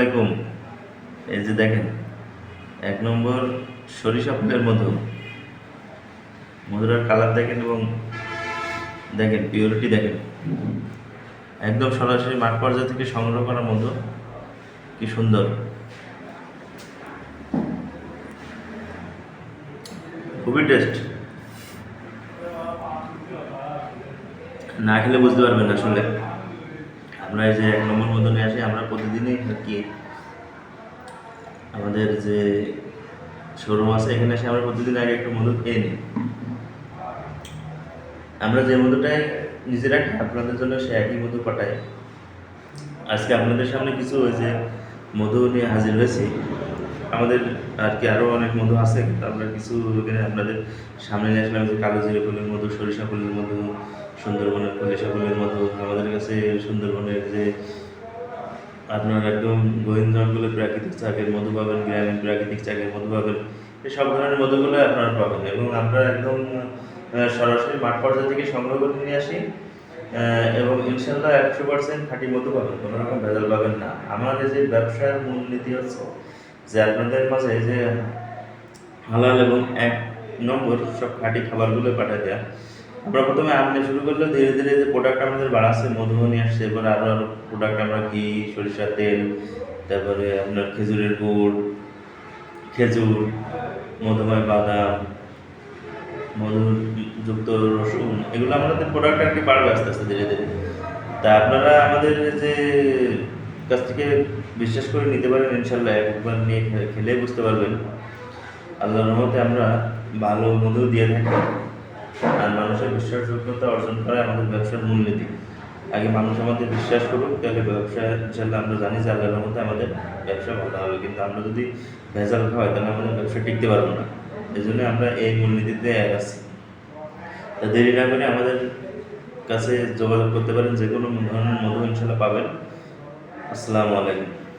আলাইকুম। এই যে দেখেন, এক নম্বর সরিষা ফুলের মধু। মধুরার কালার দেখেন এবং দেখেন পিওরিটি দেখেন, একদম সরাসরি মাঠ পর্যায় থেকে সংগ্রহ করা মধু। কি সুন্দর, খুবই টেস্ট। না খেলে বুঝতে পারবেন আসলে। আমরা এই যে এক নম্বর মধু নিয়ে আসি, আমরা প্রতিদিনই আর কি আমাদের যে শোরুম আছে এখানে এসে আমরা প্রতিদিন আগে একটু মধু খেয়ে নিই। আমরা যে মধুটাই নিজেরা খাই আপনাদের জন্য সে একই মধু পাঠাই। আজকে আপনাদের সামনে কিছু ওই যে মধু নিয়ে হাজির হয়েছি। আমাদের আর কি আরও অনেক মধু আছে, কিন্তু আমরা কিছু এখানে আপনাদের সামনে নিয়ে আসলাম। যে কালো জিরে ফুলের মধু, সরিষা ফুলের মধু, সুন্দরবনের সরিষা ফুলের মধু। আমাদের কাছে সুন্দরবনের যে আপনার একদম গহীন জঙ্গলে প্রাকৃতিক চাকের মধু পাবেন, গ্রামীণ প্রাকৃতিক চাকের মধু পাবেন। এই সব ধরনের মধুগুলো আপনারা পাবেন এবং আমরা একদম সরাসরি মাঠ পর্যায় থেকে সংগ্রহ করে নিয়ে আসি এবং ইনশাল্লাহ 100% খাঁটি মধু পাবেন, কোনো রকম ভেজাল পাবেন না। আমার এই যে ব্যবসার মূলনীতি হচ্ছে যে আপনাদের মাঝে যে হালাল এবং এক নম্বর সব খাঁটি খাবারগুলো পাঠিয়ে দেওয়া। আমরা প্রথমে আনতে শুরু করলে ধীরে ধীরে যে প্রোডাক্ট আমাদের বাড়াচ্ছে, মধু নিয়ে আসছে, এবার আরও প্রোডাক্ট আমরা ঘি, সরিষার তেল, তারপরে আপনার খেজুরের গুড়, খেজুর, মধুময় বাদাম, মধুযুক্ত রসুন, এগুলো আমাদের প্রোডাক্ট আর কি বাড়বে আস্তে আস্তে ধীরে ধীরে। তা আপনারা আমাদের যে কাছ থেকে বিশ্বাস করে নিতে পারেন, ইনশাল্লাহ একবার নিয়ে খেলে বুঝতে পারবেন। আল্লাহর রহমতে আমরা ভালো মধু দিয়ে থাকি, আর মানুষের বিশ্বাসযোগ্যতা অর্জন করা আমাদের ব্যবসার মূলনীতি। আগে মানুষ আমাদের বিশ্বাস করুক, তাহলে ব্যবসা ইনশাল্লাহ আমরা জানি যে আল্লাহর রহমতে আমাদের ব্যবসা ভালো হবে। কিন্তু আমরা যদি ভেজাল খাওয়াই তাহলে আমাদের ব্যবসা টিকতে পারবো না। এই জন্য আমরা এই মূলনীতিতে আছি। তা দেরি না করে আমাদের কাছে যোগাযোগ করতে পারেন, যে কোনো ধরনের মধু ইনশাল্লাহ পাবেন। আসসালামু আলাইকুম।